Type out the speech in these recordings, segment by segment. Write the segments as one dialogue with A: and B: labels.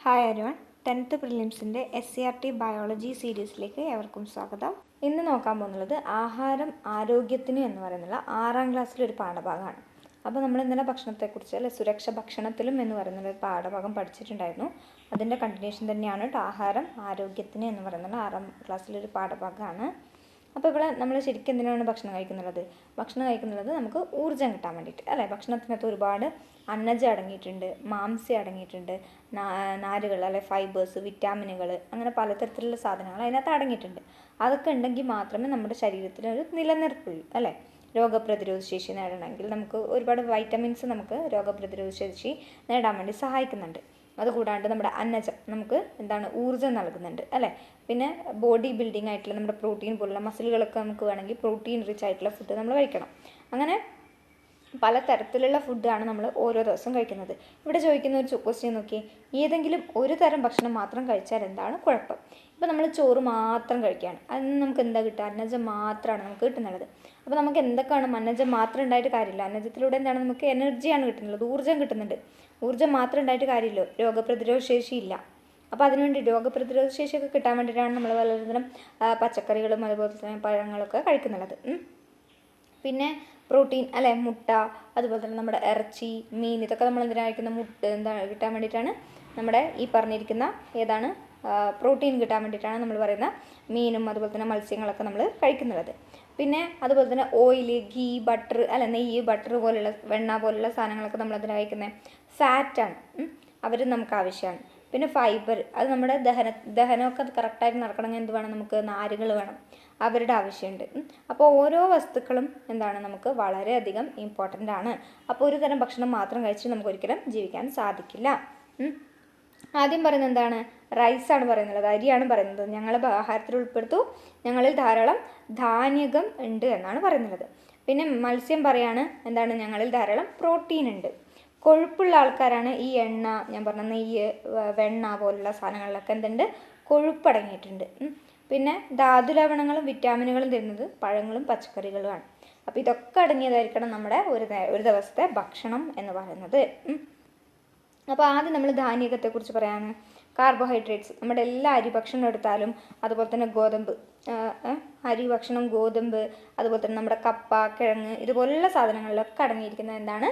A: Hi everyone, 10th പ്രിലിംസിൻ്റെ SCRT biology സീരീസിലേക്ക് ഏവർക്കും സ്വാഗതം. ഇന്ന് നോക്കാൻ പോകുന്നത് ആഹാരം ആരോഗ്യത്തിന് എന്ന് പറയുന്നുള്ള 6ാം ക്ലാസ്സിലൊരു പാഠഭാഗമാണ്. അപ്പോൾ നമ്മൾ ഇന്നലെ ഭക്ഷണത്തെക്കുറിച്ച് അല്ലെ സുരക്ഷ ഭക്ഷണത്തിലും എന്ന് പറയുന്നൊരു പാഠഭാഗം പഠിച്ചിട്ടുണ്ടായിരുന്നു. അതിൻ്റെ കണ്ടിന്യൂഷൻ തന്നെയാണ് ആഹാരം ആരോഗ്യത്തിന് എന്ന് പറയുന്നുള്ള 6ാം ക്ലാസ്സിലൊരു പാഠഭാഗമാണ്. അപ്പോൾ ഇവിടെ നമ്മൾ ശരിക്കും എന്തിനാണ് ഭക്ഷണം കഴിക്കുന്നത് നമുക്ക് ഊർജ്ജം കിട്ടാൻ വേണ്ടിയിട്ട് അല്ലേ. ഭക്ഷണത്തിനകത്ത് ഒരുപാട് അന്നജം അടങ്ങിയിട്ടുണ്ട്, മാംസ്യം അടങ്ങിയിട്ടുണ്ട്, നാരുകൾ അല്ലെ ഫൈബേഴ്സ്, വിറ്റാമിനുകൾ, അങ്ങനെ പലതരത്തിലുള്ള സാധനങ്ങൾ അതിനകത്ത് അടങ്ങിയിട്ടുണ്ട്. അതൊക്കെ ഉണ്ടെങ്കിൽ മാത്രമേ നമ്മുടെ ശരീരത്തിനൊരു നിലനിർപ്പുള്ളൂ അല്ലേ. രോഗപ്രതിരോധ ശേഷി നേടണമെങ്കിൽ നമുക്ക് ഒരുപാട് വൈറ്റമിൻസ് നമുക്ക് രോഗപ്രതിരോധ ശേഷി നേടാൻ വേണ്ടി സഹായിക്കുന്നുണ്ട്. അതുകൂടാണ്ട് നമ്മുടെ അന്നജം നമുക്ക് ഊർജ്ജം നൽകുന്നുണ്ട് അല്ലേ. പിന്നെ ബോഡി ബിൽഡിംഗ് ആയിട്ടുള്ള നമ്മുടെ പ്രോട്ടീൻ പോലുള്ള മസിലുകളൊക്കെ നമുക്ക് വേണമെങ്കിൽ പ്രോട്ടീൻ റിച്ച് ആയിട്ടുള്ള ഫുഡ് നമ്മൾ കഴിക്കണം. അങ്ങനെ പലതരത്തിലുള്ള ഫുഡാണ് നമ്മൾ ഓരോ ദിവസം കഴിക്കുന്നത്. ഇവിടെ ചോദിക്കുന്ന ഒരു ക്വസ്റ്റ്യൻ നോക്കി, ഏതെങ്കിലും ഒരു തരം ഭക്ഷണം മാത്രം കഴിച്ചാൽ എന്താണ് കുഴപ്പം? ഇപ്പോൾ നമ്മൾ ചോറ് മാത്രം കഴിക്കുകയാണ്, അതിന് നമുക്ക് എന്താ കിട്ടുക? അന്നജം മാത്രമാണ് നമുക്ക് കിട്ടുന്നത്. അപ്പോൾ നമുക്ക് എന്തൊക്കെയാണ് അന്നജം മാത്രം ഉണ്ടായിട്ട് കാര്യമില്ല. അന്നജത്തിലൂടെ നമുക്ക് എനർജിയാണ് കിട്ടുന്നത്, ഊർജ്ജം കിട്ടുന്നുണ്ട്. ഊർജ്ജം മാത്രം ഉണ്ടായിട്ട് കാര്യമില്ല, രോഗപ്രതിരോധ ശേഷി ഇല്ല. അപ്പോൾ അതിനുവേണ്ടി രോഗപ്രതിരോധ ശേഷിയൊക്കെ കിട്ടാൻ വേണ്ടിയിട്ടാണ് നമ്മൾ പലതരം പച്ചക്കറികളും അതുപോലെ തന്നെ പഴങ്ങളൊക്കെ കഴിക്കുന്നുള്ളത്. പിന്നെ പ്രോട്ടീൻ അല്ലെ, മുട്ട, അതുപോലെ തന്നെ നമ്മുടെ ഇറച്ചി, മീൻ, ഇതൊക്കെ നമ്മൾ എന്തിനാണ് കഴിക്കുന്നത്? കിട്ടാൻ വേണ്ടിയിട്ടാണ് നമ്മുടെ ഈ പറഞ്ഞിരിക്കുന്ന പ്രോട്ടീൻ കിട്ടാൻ വേണ്ടിയിട്ടാണ് നമ്മൾ പറയുന്ന മീനും അതുപോലെ തന്നെ മത്സ്യങ്ങളൊക്കെ നമ്മൾ കഴിക്കുന്നത്. പിന്നെ അതുപോലെ തന്നെ ഓയിൽ, ഗീ, ബട്ടർ അല്ലെ, നെയ്യ്, ബട്ടർ പോലുള്ള വെണ്ണ പോലുള്ള സാധനങ്ങളൊക്കെ നമ്മൾ എന്തിനാണ് കഴിക്കുന്നത്? ഫാറ്റാണ്, അവർ നമുക്ക് ആവശ്യമാണ്. പിന്നെ ഫൈബർ, അത് നമ്മുടെ ദഹനമൊക്കെ കറക്റ്റായിട്ട് നടക്കണമെങ്കിൽ എന്ത് വേണം? നമുക്ക് നാരുകൾ വേണം, അവരുടെ ആവശ്യമുണ്ട്. അപ്പോൾ ഓരോ വസ്തുക്കളും നമുക്ക് വളരെയധികം ഇമ്പോർട്ടൻ്റ് ആണ്. അപ്പോൾ ഒരു തരം ഭക്ഷണം മാത്രം കഴിച്ച് നമുക്ക് ഒരിക്കലും ജീവിക്കാൻ സാധിക്കില്ല. ആദ്യം പറയുന്നത് എന്താണ്? റൈസാണ് പറയുന്നത്, അരിയാണ് പറയുന്നത്. ഞങ്ങൾ ആഹാരത്തിൽ ഉൾപ്പെടുത്തു, ഞങ്ങളിൽ ധാരാളം ധാന്യകം ഉണ്ട് എന്നാണ് പറയുന്നത്. പിന്നെ മത്സ്യം പറയാണ് ഞങ്ങളിൽ ധാരാളം പ്രോട്ടീൻ ഉണ്ട്. കൊഴുപ്പുള്ള ആൾക്കാരാണ് ഈ എണ്ണ, ഞാൻ പറഞ്ഞ നെയ്യ്, വെണ്ണ പോലുള്ള സാധനങ്ങളിലൊക്കെ എന്തുണ്ട്? കൊഴുപ്പടങ്ങിയിട്ടുണ്ട്. പിന്നെ ധാതുലവണങ്ങളും വിറ്റാമിനുകളും തരുന്നത് പഴങ്ങളും പച്ചക്കറികളുമാണ്. അപ്പോൾ ഇതൊക്കെ അടങ്ങിയതായിരിക്കണം നമ്മുടെ ഒരു ദിവസത്തെ ഭക്ഷണം എന്ന് പറയുന്നത്. അപ്പോൾ ആദ്യം നമ്മൾ ധാന്യകത്തെക്കുറിച്ച് പറയാൻ, കാർബോഹൈഡ്രേറ്റ്സ് നമ്മുടെ എല്ലാ അരി ഭക്ഷണം എടുത്താലും, അതുപോലെ തന്നെ അരി ഭക്ഷണം, ഗോതമ്പ്, അതുപോലെ തന്നെ നമ്മുടെ കപ്പ, കിഴങ്ങ്, ഇതുപോലുള്ള സാധനങ്ങളിലൊക്കെ അടങ്ങിയിരിക്കുന്നത്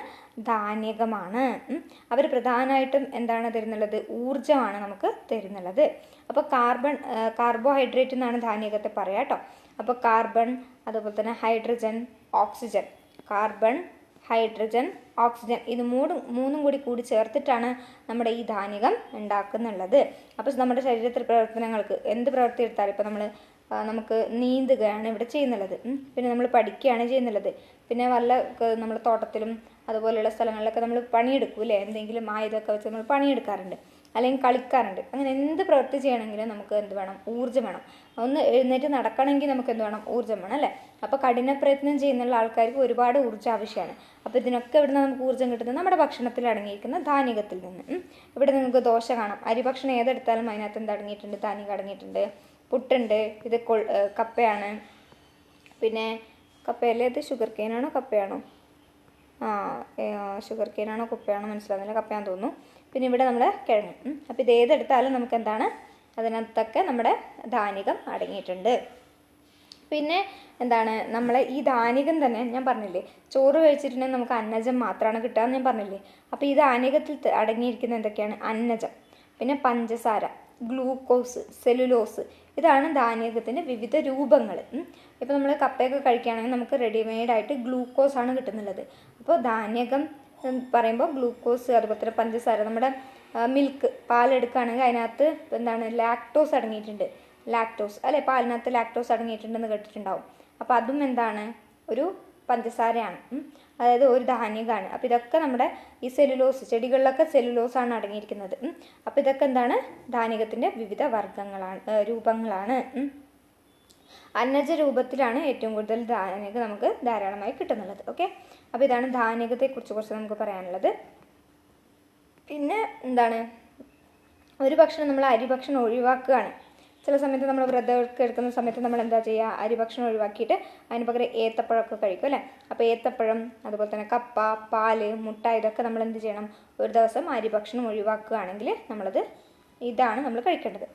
A: ധാന്യകമാണ്. അവർ പ്രധാനമായിട്ടും തരുന്നുള്ളത്? ഊർജ്ജമാണ് നമുക്ക് തരുന്നുള്ളത്. അപ്പോൾ കാർബോഹൈഡ്രേറ്റ് എന്നാണ് ധാന്യകത്തെ പറയാം കേട്ടോ. അപ്പോൾ കാർബൺ, അതുപോലെ തന്നെ hydrogen, oxygen, carbon, hydrogen, oxygen, ഇത് മൂന്നും കൂടി ചേർത്തിട്ടാണ് നമ്മുടെ ഈ ധാന്യകം ഉണ്ടാക്കുന്നുള്ളത്. അപ്പോൾ നമ്മുടെ ശരീരത്തിൽ പ്രവർത്തനങ്ങൾക്ക് എന്ത് പ്രവൃത്തി എടുത്താലും, ഇപ്പോൾ നമുക്ക് നീന്തുകയാണ് ഇവിടെ ചെയ്യുന്നുള്ളത്, പിന്നെ നമ്മൾ പഠിക്കുകയാണ് ചെയ്യുന്നുള്ളത്, പിന്നെ നമ്മൾ തോട്ടത്തിലും അതുപോലെയുള്ള സ്ഥലങ്ങളിലൊക്കെ നമ്മൾ പണിയെടുക്കൂലേ, എന്തെങ്കിലും ആയുധമൊക്കെ വെച്ച് നമ്മൾ പണിയെടുക്കാറുണ്ട്, അല്ലെങ്കിൽ കളിക്കാറുണ്ട്. അങ്ങനെ എന്ത് പ്രവൃത്തി ചെയ്യണമെങ്കിലും നമുക്ക് എന്ത് വേണം? ഊർജ്ജം വേണം. ഒന്ന് എഴുന്നേറ്റ് നടക്കണമെങ്കിൽ നമുക്ക് എന്ത് വേണം? ഊർജ്ജം വേണം അല്ലേ. അപ്പോൾ കഠിന പ്രയത്നം ചെയ്യുന്ന ആൾക്കാർക്ക് ഒരുപാട് ഊർജ്ജം ആവശ്യമാണ്. അപ്പോൾ ഇതിനൊക്കെ ഇവിടെ നമുക്ക് ഊർജ്ജം കിട്ടുന്നത് നമ്മുടെ ഭക്ഷണത്തിൽ അടങ്ങിയിരിക്കുന്ന ധാന്യകത്തിൽ നിന്ന്. ഇവിടെ നിങ്ങൾക്ക് ദോശ കാണാം, അരി ഭക്ഷണം ഏതെടുത്താലും അതിനകത്ത് അടങ്ങിയിട്ടുണ്ട്? ധാന്യം അടങ്ങിയിട്ടുണ്ട്. പുട്ടുണ്ട്, ഇത് കപ്പയാണ്. പിന്നെ കപ്പയല്ലേ, ഇത് ഷുഗർ കെയിനാണോ കപ്പയാണോ? ഷുഗർ കെയിനാണോ കപ്പയാണോ മനസ്സിലാവുന്നില്ല, കപ്പയാന്ന് തോന്നുന്നു. പിന്നെ ഇവിടെ നമ്മുടെ കിഴങ്ങ്. അപ്പോൾ ഇത് ഏതെടുത്താലും നമുക്ക് അതിനകത്തൊക്കെ നമ്മുടെ ധാന്യകം അടങ്ങിയിട്ടുണ്ട്. പിന്നെ നമ്മളെ ഈ ധാന്യകം തന്നെ ഞാൻ പറഞ്ഞില്ലേ, ചോറ് കഴിച്ചിട്ടുണ്ടെങ്കിൽ നമുക്ക് അന്നജം മാത്രമാണ് കിട്ടുക എന്ന് ഞാൻ പറഞ്ഞില്ലേ. അപ്പോൾ ഈ ധാന്യകത്തിൽ അടങ്ങിയിരിക്കുന്ന എന്തൊക്കെയാണ്? അന്നജം, പിന്നെ പഞ്ചസാര, ഗ്ലൂക്കോസ്, സെല്ലുലോസ്, ഇതാണ് ധാന്യകത്തിൻ്റെ വിവിധ രൂപങ്ങൾ. ഇപ്പോൾ നമ്മൾ കപ്പയൊക്കെ കഴിക്കുകയാണെങ്കിൽ നമുക്ക് റെഡിമെയ്ഡായിട്ട് ഗ്ലൂക്കോസാണ് കിട്ടുന്നുള്ളത്. അപ്പോൾ ധാന്യകം പറയുമ്പോൾ ഗ്ലൂക്കോസ്, അതുപോലെ തന്നെ പഞ്ചസാര, നമ്മുടെ മിൽക്ക്, പാലെടുക്കുകയാണെങ്കിൽ അതിനകത്ത് ലാക്ടോസ് അടങ്ങിയിട്ടുണ്ട്. ലാക്ടോസ് അല്ലെ, പാലിനകത്ത് ലാക്ടോസ് അടങ്ങിയിട്ടുണ്ടെന്ന് കേട്ടിട്ടുണ്ടാവും. അപ്പോൾ അതും ഒരു പഞ്ചസാരയാണ്, അതായത് ഒരു ധാന്യകമാണ്. അപ്പോൾ ഇതൊക്കെ നമ്മുടെ ഈ സെല്ലുലോസ്, ചെടികളിലൊക്കെ സെല്ലുലോസാണ് അടങ്ങിയിരിക്കുന്നത്. അപ്പോൾ ഇതൊക്കെ ധാന്യകത്തിൻ്റെ വിവിധ രൂപങ്ങളാണ്. അന്നജ രൂപത്തിലാണ് ഏറ്റവും കൂടുതൽ ധാന്യകം നമുക്ക് ധാരാളമായി കിട്ടുന്നുള്ളത്. ഓക്കെ, അപ്പോൾ ഇതാണ് ധാന്യകത്തെക്കുറിച്ച് കുറച്ച് നമുക്ക് പറയാനുള്ളത്. പിന്നെ ഒരു ഭക്ഷണം നമ്മൾ അരി ഭക്ഷണം ഒഴിവാക്കുകയാണ്. ചില സമയത്ത് നമ്മൾ വ്രതമൊക്കെ എടുക്കുന്ന സമയത്ത് നമ്മൾ എന്താ ചെയ്യുക? അരി ഭക്ഷണം ഒഴിവാക്കിയിട്ട് അതിന് പകരം ഏത്തപ്പഴമൊക്കെ കഴിക്കും അല്ലേ. അപ്പോൾ ഏത്തപ്പഴം, അതുപോലെ തന്നെ കപ്പ, പാല്, മുട്ട, ഇതൊക്കെ നമ്മൾ എന്ത് ചെയ്യണം? ഒരു ദിവസം അരി ഭക്ഷണം ഒഴിവാക്കുകയാണെങ്കിൽ നമ്മളത് ഇതാണ് നമ്മൾ കഴിക്കേണ്ടത്.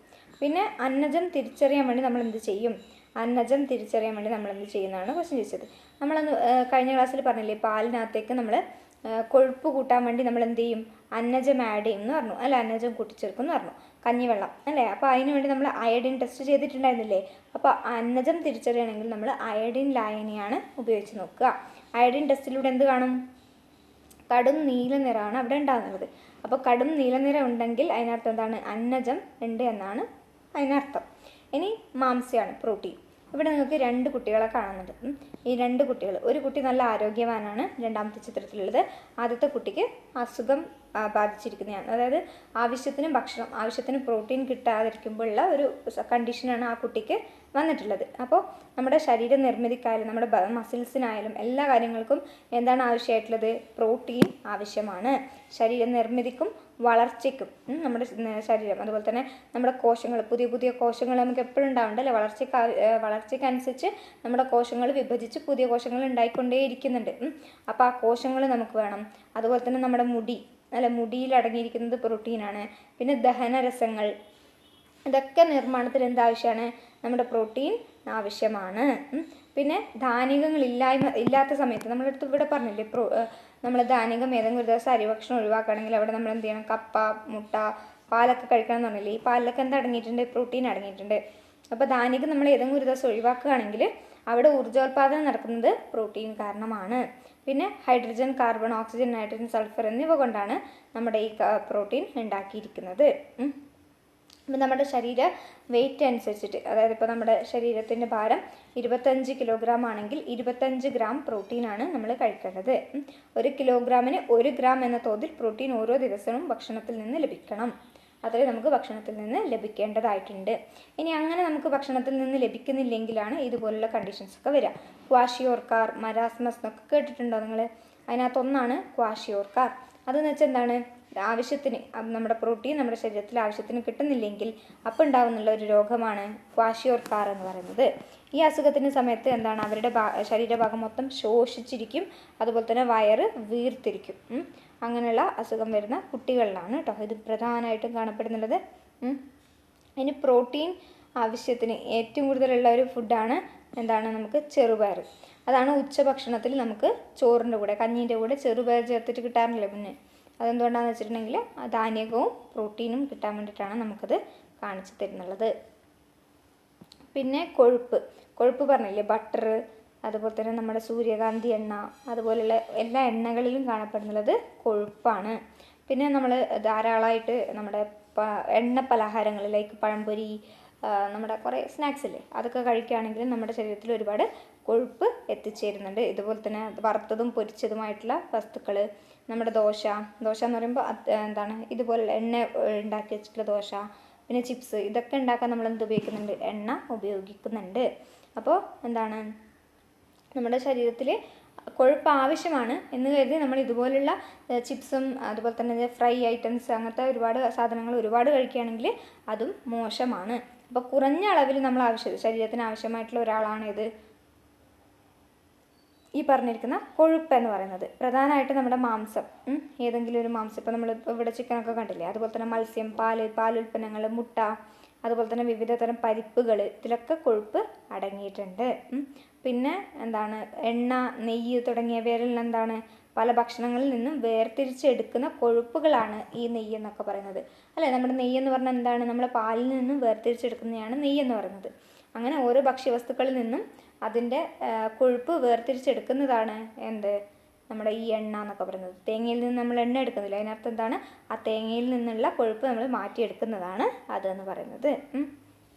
A: പിന്നെ അന്നജം തിരിച്ചറിയാൻ വേണ്ടി നമ്മൾ എന്ത് ചെയ്യും? അന്നജം തിരിച്ചറിയാൻ വേണ്ടി നമ്മൾ എന്ത് ചെയ്യുന്നതാണ് ക്വസ്റ്റ്യൻ ചോദിച്ചത്. നമ്മളന്ന് കഴിഞ്ഞ ക്ലാസ്സിൽ പറഞ്ഞില്ലേ, പാലിനകത്തേക്ക് നമ്മൾ കൊഴുപ്പ് കൂട്ടാൻ വേണ്ടി നമ്മൾ എന്ത് ചെയ്യും? അന്നജം ആഡ് ചെയ്യും എന്ന് പറഞ്ഞു അല്ല, അന്നജം കൂട്ടിച്ചേർക്കും എന്ന് പറഞ്ഞു, കഞ്ഞിവെള്ളം അല്ലേ. അപ്പോൾ അതിന് വേണ്ടി നമ്മൾ അയഡിൻ ടെസ്റ്റ് ചെയ്തിട്ടുണ്ടായിരുന്നില്ലേ? അപ്പോൾ അന്നജം തിരിച്ചറിയണമെങ്കിൽ നമ്മൾ അയഡിൻ ലായനിയാണ് ഉപയോഗിച്ച് നോക്കുക. അയഡിൻ ടെസ്റ്റിലൂടെ എന്ത് കാണും? കടും നീല നിറമാണ് അവിടെ ഉണ്ടാകുന്നത്. അപ്പോൾ കടും നീല നിറം ഉണ്ടെങ്കിൽ അതിനർത്ഥം എന്താണ്? അന്നജം ഉണ്ട് എന്നാണ് അതിനർത്ഥം. ഇനി മാംസ്യമാണ്, പ്രോട്ടീൻ. ഇവിടെ നിങ്ങൾക്ക് 2 കുട്ടികളെ കാണുന്നുണ്ട്. ഈ 2 കുട്ടികൾ, ഒരു കുട്ടി നല്ല ആരോഗ്യവാനാണ്, രണ്ടാമത്തെ ചിത്രത്തിലുള്ളത്. ആദ്യത്തെ കുട്ടിക്ക് അസുഖം ബാധിച്ചിരിക്കുന്നതാണ്. അതായത് ആവശ്യത്തിന് ഭക്ഷണം, ആവശ്യത്തിന് പ്രോട്ടീൻ കിട്ടാതിരിക്കുമ്പോഴുള്ള ഒരു കണ്ടീഷനാണ് ആ കുട്ടിക്ക് വന്നിട്ടുള്ളത്. അപ്പോൾ നമ്മുടെ ശരീര നിർമ്മിതിക്കായാലും നമ്മുടെ മസിൽസിനായാലും എല്ലാ കാര്യങ്ങൾക്കും എന്താണ് ആവശ്യമായിട്ടുള്ളത്? പ്രോട്ടീൻ ആവശ്യമാണ്. ശരീര നിർമ്മിതിക്കും വളർച്ചയ്ക്കും നമ്മുടെ ശരീരം, അതുപോലെ തന്നെ നമ്മുടെ കോശങ്ങൾ, പുതിയ പുതിയ കോശങ്ങൾ നമുക്ക് എപ്പോഴും ഉണ്ടാവുന്നുണ്ട് അല്ലേ? വളർച്ചയ്ക്കനുസരിച്ച് നമ്മുടെ കോശങ്ങൾ വിഭജിച്ച് പുതിയ കോശങ്ങൾ ഉണ്ടായിക്കൊണ്ടേയിരിക്കുന്നുണ്ട്. അപ്പോൾ ആ കോശങ്ങൾ നമുക്ക് വേണം. അതുപോലെ തന്നെ നമ്മുടെ മുടിയിൽ അടങ്ങിയിരിക്കുന്നത് പ്രോട്ടീനാണ്. പിന്നെ ദഹനരസങ്ങൾ, ഇതൊക്കെ നിർമ്മാണത്തിൽ എന്താവശ്യമാണ്? നമ്മുടെ പ്രോട്ടീൻ ആവശ്യമാണ്. പിന്നെ ധാന്യങ്ങൾ ഇല്ലാത്ത സമയത്ത് നമ്മുടെ അടുത്ത് ഇവിടെ പറഞ്ഞില്ലേ, നമ്മൾ ധാന്യകം ഏതെങ്കിലും ഒരു ദിവസം അരിഭക്ഷണം ഒഴിവാക്കുകയാണെങ്കിൽ അവിടെ നമ്മൾ എന്ത് ചെയ്യണം? കപ്പ, മുട്ട, പാലൊക്കെ കഴിക്കണം എന്ന് പറഞ്ഞില്ലേ? ഈ പാലിലൊക്കെ എന്താ അടങ്ങിയിട്ടുണ്ട്? പ്രോട്ടീൻ അടങ്ങിയിട്ടുണ്ട്. അപ്പോൾ ധാന്യകം നമ്മൾ ഏതെങ്കിലും ഒരു ദിവസം ഒഴിവാക്കുകയാണെങ്കിൽ അവിടെ ഊർജ്ജോൽപാദനം നടക്കുന്നത് പ്രോട്ടീൻ കാരണമാണ്. പിന്നെ hydrogen, carbon, oxygen, nitrogen, sulphur എന്നിവ കൊണ്ടാണ് നമ്മുടെ ഈ പ്രോട്ടീൻ ഉണ്ടാക്കിയിരിക്കുന്നത്. അപ്പോൾ നമ്മുടെ ശരീര വെയിറ്റ് അനുസരിച്ചിട്ട്, അതായത് ഇപ്പോൾ നമ്മുടെ ശരീരത്തിൻ്റെ ഭാരം 25 കിലോഗ്രാം ആണെങ്കിൽ 25 ഗ്രാം പ്രോട്ടീനാണ് നമ്മൾ കഴിക്കേണ്ടത്. 1 കിലോഗ്രാമിന് 1 ഗ്രാം എന്ന തോതിൽ പ്രോട്ടീൻ ഓരോ ദിവസവും ഭക്ഷണത്തിൽ നിന്ന് ലഭിക്കണം. അത്രയും നമുക്ക് ഭക്ഷണത്തിൽ നിന്ന് ലഭിക്കേണ്ടതായിട്ടുണ്ട്. ഇനി അങ്ങനെ നമുക്ക് ഭക്ഷണത്തിൽ നിന്ന് ലഭിക്കുന്നില്ലെങ്കിലാണ് ഇതുപോലുള്ള കണ്ടീഷൻസൊക്കെ വരിക. ക്വാഷിയോർക്കാർ, മരാസ്മസ് എന്നൊക്കെ കേട്ടിട്ടുണ്ടോ നിങ്ങൾ? അതിനകത്തൊന്നാണ് ക്വാഷിയോർക്കാർ. അതെന്ന് വെച്ചാൽ എന്താണ്? ആവശ്യത്തിന് നമ്മുടെ പ്രോട്ടീൻ നമ്മുടെ ശരീരത്തിൽ ആവശ്യത്തിന് കിട്ടുന്നില്ലെങ്കിൽ അപ്പോൾ ഉണ്ടാകുന്നുള്ള ഒരു രോഗമാണ് ക്വാഷിയോർക്കാർ എന്ന് പറയുന്നത്. ഈ അസുഖത്തിൻ്റെ സമയത്ത് എന്താണ്? അവരുടെ ശരീരഭാഗം മൊത്തം ശോഷിച്ചിരിക്കും, അതുപോലെ തന്നെ വയറ് വീർത്തിരിക്കും. അങ്ങനെയുള്ള അസുഖം വരുന്ന കുട്ടികളിലാണ് കേട്ടോ ഇത് പ്രധാനമായിട്ടും കാണപ്പെടുന്നുള്ളത്. ഇനി പ്രോട്ടീൻ ആവശ്യത്തിന് ഏറ്റവും കൂടുതലുള്ള ഒരു ഫുഡാണ് എന്താണ്? നമുക്ക് ചെറുപയർ. അതാണ് ഉച്ചഭക്ഷണത്തിൽ നമുക്ക് ചോറിൻ്റെ കൂടെ, കഞ്ഞീൻ്റെ കൂടെ ചെറുപയർ ചേർത്തിട്ട് കിട്ടാറില്ല. പിന്നെ അതെന്തുകൊണ്ടാണെന്ന് വെച്ചിട്ടുണ്ടെങ്കിൽ ധാന്യകവും പ്രോട്ടീനും കിട്ടാൻ വേണ്ടിയിട്ടാണ് നമുക്കത് കാണിച്ചു തരുന്നുള്ളത്. പിന്നെ കൊഴുപ്പ് പറഞ്ഞില്ലേ, ബട്ടർ, അതുപോലെ തന്നെ നമ്മുടെ സൂര്യകാന്തി എണ്ണ, അതുപോലെയുള്ള എല്ലാ എണ്ണകളിലും കാണപ്പെടുന്നുള്ളത് കൊഴുപ്പാണ്. പിന്നെ നമ്മൾ ധാരാളമായിട്ട് നമ്മുടെ എണ്ണ പലഹാരങ്ങൾ ലൈക്ക് പഴംപൊരി, നമ്മുടെ കുറേ സ്നാക്സ് ഇല്ലേ, അതൊക്കെ കഴിക്കുകയാണെങ്കിൽ നമ്മുടെ ശരീരത്തിൽ ഒരുപാട് കൊഴുപ്പ് എത്തിച്ചേരുന്നുണ്ട്. ഇതുപോലെ തന്നെ വറുത്തതും പൊരിച്ചതുമായിട്ടുള്ള വസ്തുക്കൾ, നമ്മുടെ ദോശ എന്ന് പറയുമ്പോൾ എന്താണ്? ഇതുപോലുള്ള എണ്ണ ഉണ്ടാക്കി വെച്ചിട്ടുള്ള ദോശ, പിന്നെ ചിപ്സ്, ഇതൊക്കെ ഉണ്ടാക്കാൻ നമ്മൾ എന്ത് ഉപയോഗിക്കുന്നുണ്ട്? എണ്ണ ഉപയോഗിക്കുന്നുണ്ട്. അപ്പോൾ എന്താണ്? നമ്മുടെ ശരീരത്തിൽ കൊഴുപ്പ് ആവശ്യമാണ് എന്ന് കരുതി നമ്മൾ ഇതുപോലുള്ള ചിപ്സും അതുപോലെ തന്നെ ഫ്രൈ ഐറ്റംസ് അങ്ങനത്തെ ഒരുപാട് സാധനങ്ങൾ ഒരുപാട് കഴിക്കുകയാണെങ്കിൽ അതും മോശമാണ്. അപ്പോൾ കുറഞ്ഞ അളവിൽ നമ്മൾ ശരീരത്തിന് ആവശ്യമായിട്ടുള്ള ഒരാളാണ് ഇത് ഈ പറഞ്ഞിരിക്കുന്ന കൊഴുപ്പ് എന്ന് പറയുന്നത്. പ്രധാനമായിട്ട് നമ്മുടെ മാംസം, ഏതെങ്കിലും ഒരു മാംസം, ഇപ്പോൾ നമ്മൾ ഇവിടെ ചിക്കനൊക്കെ കണ്ടില്ലേ, അതുപോലെ തന്നെ മത്സ്യം, പാലുൽപ്പന്നങ്ങൾ, മുട്ട, അതുപോലെ തന്നെ വിവിധ തരം പരിപ്പുകൾ, ഇതിലൊക്കെ കൊഴുപ്പ് അടങ്ങിയിട്ടുണ്ട്. പിന്നെ എന്താണ്? എണ്ണ, നെയ്യ് തുടങ്ങിയവയിൽ എന്താണ്? പല ഭക്ഷണങ്ങളിൽ നിന്നും വേർതിരിച്ചെടുക്കുന്ന കൊഴുപ്പുകളാണ് ഈ നെയ്യ് എന്നൊക്കെ പറയുന്നത് അല്ലേ? നമ്മുടെ നെയ്യ് എന്ന് പറഞ്ഞാൽ എന്താണ്? നമ്മുടെ പാലിൽ നിന്നും വേർതിരിച്ചെടുക്കുന്നതാണ് നെയ്യ് എന്ന് പറയുന്നത്. അങ്ങനെ ഓരോ ഭക്ഷ്യവസ്തുക്കളിൽ നിന്നും അതിൻ്റെ കൊഴുപ്പ് വേർതിരിച്ചെടുക്കുന്നതാണ് എന്ത്? നമ്മുടെ ഈ എണ്ണ എന്നൊക്കെ പറയുന്നത്. തേങ്ങയിൽ നിന്ന് നമ്മൾ എണ്ണ എടുക്കുന്നില്ല, അതിനർത്ഥം എന്താണ്? ആ തേങ്ങയിൽ നിന്നുള്ള കൊഴുപ്പ് നമ്മൾ മാറ്റിയെടുക്കുന്നതാണ് അതെന്ന് പറയുന്നത്.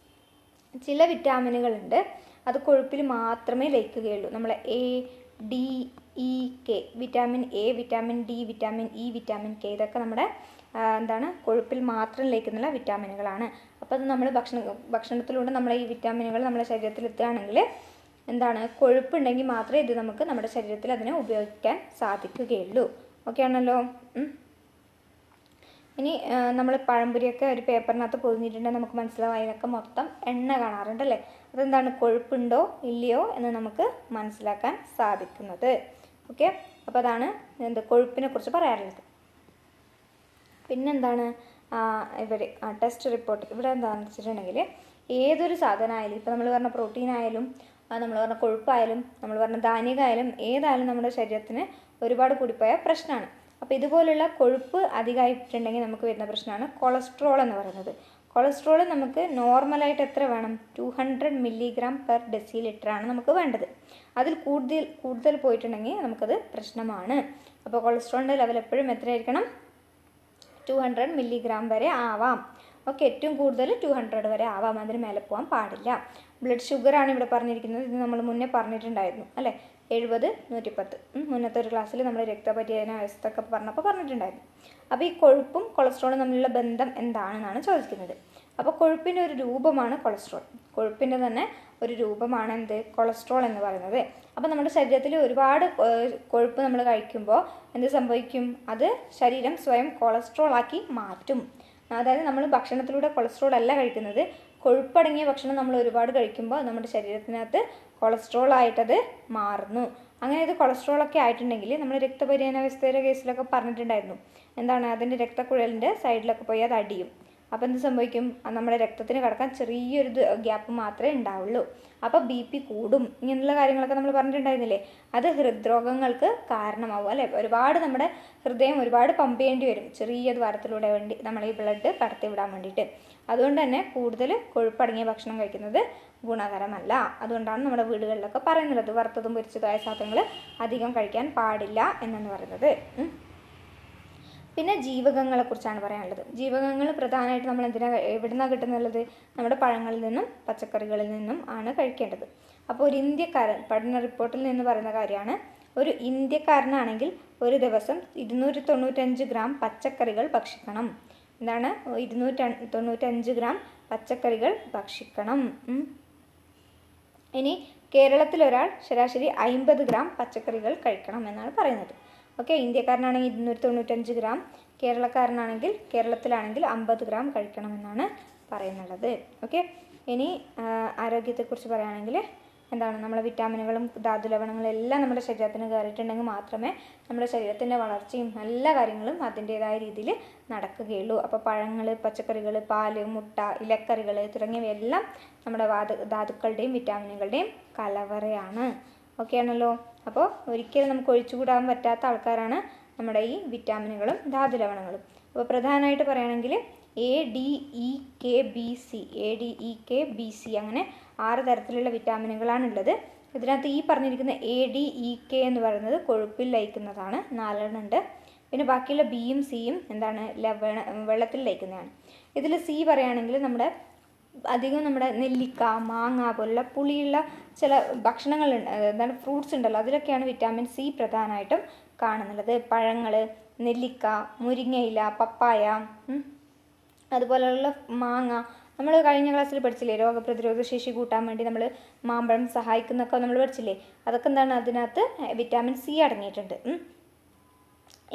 A: ചില വിറ്റാമിനുകളുണ്ട്, അത് കൊഴുപ്പിൽ മാത്രമേ ലയിക്കുകയുള്ളൂ. നമ്മളെ A, D, E, K, vitamin A, vitamin D, vitamin E, vitamin K, ഇതൊക്കെ നമ്മുടെ എന്താണ്? കൊഴുപ്പിൽ മാത്രം ലയിക്കുന്ന വിറ്റാമിനുകളാണ്. അപ്പോൾ അത് നമ്മൾ ഭക്ഷണത്തിലൂടെ നമ്മളെ ഈ വിറ്റാമിനുകൾ നമ്മുടെ ശരീരത്തിൽ എത്തുകയാണെങ്കിൽ എന്താണ്? കൊഴുപ്പുണ്ടെങ്കിൽ മാത്രമേ ഇത് നമുക്ക് നമ്മുടെ ശരീരത്തിൽ അതിനെ ഉപയോഗിക്കാൻ സാധിക്കുകയുള്ളൂ. ഓക്കെ ആണല്ലോ? ഇനി നമ്മൾ പഴംപൊരിയൊക്കെ ഒരു പേപ്പറിനകത്ത് പൊതിഞ്ഞിട്ടുണ്ടെങ്കിൽ നമുക്ക് മനസ്സിലാവും അതിനൊക്കെ മൊത്തം എണ്ണ കാണാറുണ്ടല്ലേ? അതെന്താണ്? കൊഴുപ്പുണ്ടോ ഇല്ലയോ എന്ന് നമുക്ക് മനസ്സിലാക്കാൻ സാധിക്കുന്നത്. ഓക്കെ, അപ്പോൾ അതാണ് കൊഴുപ്പിനെ കുറിച്ച് പറയാറുള്ളത്. പിന്നെന്താണ്? ഇവർ ടെസ്റ്റ് റിപ്പോർട്ട് ഇവിടെ എന്താണെന്ന് വെച്ചിട്ടുണ്ടെങ്കിൽ ഏതൊരു സാധനമായാലും ഇപ്പോൾ നമ്മൾ പറഞ്ഞ പ്രോട്ടീൻ ആയാലും നമ്മൾ പറഞ്ഞ കൊഴുപ്പായാലും നമ്മൾ പറഞ്ഞ ധാന്യമായാലും ഏതായാലും നമ്മുടെ ശരീരത്തിന് ഒരുപാട് കൂടിപ്പോയ പ്രശ്നമാണ്. അപ്പോൾ ഇതുപോലുള്ള കൊഴുപ്പ് അധികമായിട്ടുണ്ടെങ്കിൽ നമുക്ക് വരുന്ന പ്രശ്നമാണ് കൊളസ്ട്രോൾ എന്ന് പറയുന്നത്. കൊളസ്ട്രോൾ നമുക്ക് നോർമലായിട്ട് എത്ര വേണം? 200 മില്ലിഗ്രാം പെർ ഡെസിലിറ്ററാണ് നമുക്ക് വേണ്ടത്. അതിൽ കൂടുതൽ പോയിട്ടുണ്ടെങ്കിൽ നമുക്കത് പ്രശ്നമാണ്. അപ്പോൾ കൊളസ്ട്രോളിൻ്റെ ലെവൽ എപ്പോഴും എത്രയായിരിക്കണം? 200 മില്ലിഗ്രാം വരെ ആവാം. ഓക്കെ, ഏറ്റവും കൂടുതൽ 200 വരെ ആവാം, അതിന് മേലെ പോകാൻ പാടില്ല. ബ്ലഡ് ഷുഗറാണ് ഇവിടെ പറഞ്ഞിരിക്കുന്നത്. ഇത് നമ്മൾ മുന്നേ പറഞ്ഞിട്ടുണ്ടായിരുന്നു അല്ലേ? 70 110 മുന്നത്തെ ഒരു ക്ലാസ്സിൽ നമ്മൾ രക്തപര്യന അവസ്ഥയൊക്കെ പറഞ്ഞിട്ടുണ്ടായിരുന്നു. അപ്പോൾ ഈ കൊഴുപ്പും കൊളസ്ട്രോളും തമ്മിലുള്ള ബന്ധം എന്താണെന്നാണ് ചോദിക്കുന്നത്. അപ്പോൾ കൊഴുപ്പിൻ്റെ ഒരു രൂപമാണ് കൊളസ്ട്രോൾ. കൊഴുപ്പിൻ്റെ തന്നെ ഒരു രൂപമാണ് എന്ത്? കൊളസ്ട്രോൾ എന്ന് പറയുന്നത്. അപ്പോൾ നമ്മുടെ ശരീരത്തിൽ ഒരുപാട് കൊഴുപ്പ് നമ്മൾ കഴിക്കുമ്പോൾ എന്ത് സംഭവിക്കും? അത് ശരീരം സ്വയം കൊളസ്ട്രോൾ ആക്കി മാറ്റും. അതായത് നമ്മൾ ഭക്ഷണത്തിലൂടെ കൊളസ്ട്രോൾ അല്ല കഴിക്കുന്നത്, കൊഴുപ്പടങ്ങിയ ഭക്ഷണം നമ്മൾ ഒരുപാട് കഴിക്കുമ്പോൾ നമ്മുടെ ശരീരത്തിനകത്ത് കൊളസ്ട്രോൾ ആയിട്ടത് മാറുന്നു. അങ്ങനെ ഇത് കൊളസ്ട്രോളൊക്കെ ആയിട്ടുണ്ടെങ്കിൽ നമ്മൾ രക്തപര്യനാവസ്ഥയുടെ കേസിലൊക്കെ പറഞ്ഞിട്ടുണ്ടായിരുന്നു. എന്താണ്? അതിൻ്റെ രക്തക്കുഴലിൻ്റെ സൈഡിലൊക്കെ പോയി അത് അടിയും. അപ്പോൾ എന്ത് സംഭവിക്കും? നമ്മുടെ രക്തത്തിന് കടക്കാൻ ചെറിയൊരു ഗ്യാപ്പ് മാത്രമേ ഉണ്ടാവുള്ളൂ. അപ്പോൾ BP കൂടും. ഇങ്ങനെയുള്ള കാര്യങ്ങളൊക്കെ നമ്മൾ പറഞ്ഞിട്ടുണ്ടായിരുന്നില്ലേ? അത് ഹൃദ്രോഗങ്ങൾക്ക് കാരണമാവും അല്ലേ? ഒരുപാട് നമ്മുടെ ഹൃദയം ഒരുപാട് പമ്പ് ചെയ്യേണ്ടി വരും ചെറിയ ദ്വാരത്തിലൂടെ വേണ്ടി നമ്മൾ ഈ ബ്ലഡ് കടത്തി വിടാൻ വേണ്ടിയിട്ട്. അതുകൊണ്ട് തന്നെ കൂടുതൽ കൊഴുപ്പടങ്ങിയ ഭക്ഷണം കഴിക്കുന്നത് ഗുണകരമല്ല. അതുകൊണ്ടാണ് നമ്മുടെ വീടുകളിലൊക്കെ പറയുന്നത് വറുത്തതും പൊരിച്ചതുമായ സാധനങ്ങൾ അധികം കഴിക്കാൻ പാടില്ല എന്നു പറയുന്നത്. പിന്നെ ജീവകങ്ങളെക്കുറിച്ചാണ് പറയാനുള്ളത്. ജീവകങ്ങൾ പ്രധാനമായിട്ട് നമ്മൾ എവിടെ നിന്നാണ് കിട്ടുന്നുള്ളത്? നമ്മുടെ പഴങ്ങളിൽ നിന്നും പച്ചക്കറികളിൽ നിന്നും ആണ് കഴിക്കേണ്ടത്. അപ്പോൾ ഒരു ഇന്ത്യക്കാരൻ പഠന റിപ്പോർട്ടിൽ നിന്ന് പറയുന്ന കാര്യമാണ്, ഒരു ഇന്ത്യക്കാരനാണെങ്കിൽ ഒരു ദിവസം 295 ഗ്രാം പച്ചക്കറികൾ ഭക്ഷിക്കണം. എന്താണ്? 295 ഗ്രാം പച്ചക്കറികൾ ഭക്ഷിക്കണം. ഇനി കേരളത്തിലൊരാൾ ശരാശരി 50 ഗ്രാം പച്ചക്കറികൾ കഴിക്കണം എന്നാണ് പറയുന്നത്. ഓക്കെ, ഇന്ത്യക്കാരനാണെങ്കിൽ 295 ഗ്രാം, കേരളത്തിലാണെങ്കിൽ 50 ഗ്രാം കഴിക്കണമെന്നാണ് പറയുന്നുള്ളത്. ഓക്കെ, ഇനി ആരോഗ്യത്തെക്കുറിച്ച് പറയുകയാണെങ്കിൽ എന്താണ്? നമ്മളെ വിറ്റാമിനുകളും ധാതുലവണങ്ങളും എല്ലാം നമ്മുടെ ശരീരത്തിന് കയറിയിട്ടുണ്ടെങ്കിൽ മാത്രമേ നമ്മുടെ ശരീരത്തിൻ്റെ വളർച്ചയും എല്ലാ കാര്യങ്ങളും അതിൻ്റേതായ രീതിയിൽ നടക്കുകയുള്ളൂ. അപ്പോൾ പഴങ്ങൾ, പച്ചക്കറികൾ, പാല്, മുട്ട, ഇലക്കറികൾ തുടങ്ങിയവയെല്ലാം നമ്മുടെ ധാതുക്കളുടെയും വിറ്റാമിനുകളുടെയും കലവറയാണ്. ഓക്കെ ആണല്ലോ? അപ്പോൾ ഒരിക്കലും നമുക്ക് ഒഴിച്ചുകൂടാൻ പറ്റാത്ത ആൾക്കാരാണ് നമ്മുടെ ഈ വിറ്റാമിനുകളും ധാതുലവണങ്ങളും. അപ്പോൾ പ്രധാനമായിട്ട് പറയുകയാണെങ്കിൽ ADEK BC അങ്ങനെ 6 തരത്തിലുള്ള വിറ്റാമിനുകളാണുള്ളത്. ഇതിനകത്ത് ഈ പറഞ്ഞിരിക്കുന്ന ADEK എന്ന് പറയുന്നത് കൊഴുപ്പിൽ ലയിക്കുന്നതാണ്, 4 എണ്ണം ഉണ്ട്. പിന്നെ ബാക്കിയുള്ള Bയും Cയും എന്താണ്? വെള്ളത്തിൽ ലയിക്കുന്നതാണ്. ഇതിൽ C പറയുകയാണെങ്കിൽ അധികം നമ്മുടെ നെല്ലിക്ക, മാങ്ങ പോലുള്ള പുളിയുള്ള ചില ഭക്ഷണങ്ങളുണ്ട്, എന്താണ് ഫ്രൂട്ട്സ് ഉണ്ടല്ലോ, അതിലൊക്കെയാണ് വിറ്റാമിൻ C പ്രധാനമായിട്ടും കാണുന്നുള്ളത്. പഴങ്ങൾ, നെല്ലിക്ക, മുരിങ്ങയില, പപ്പായ, അതുപോലെയുള്ള മാങ്ങ. നമ്മൾ കഴിഞ്ഞ ക്ലാസ്സിൽ പഠിച്ചില്ലേ? രോഗപ്രതിരോധ ശേഷി കൂട്ടാൻ വേണ്ടി നമ്മൾ മാമ്പഴം സഹായിക്കുന്നൊക്കെ നമ്മൾ പഠിച്ചില്ലേ? അതൊക്കെ എന്താണ്? അതിനകത്ത് വിറ്റാമിൻ C അടങ്ങിയിട്ടുണ്ട്.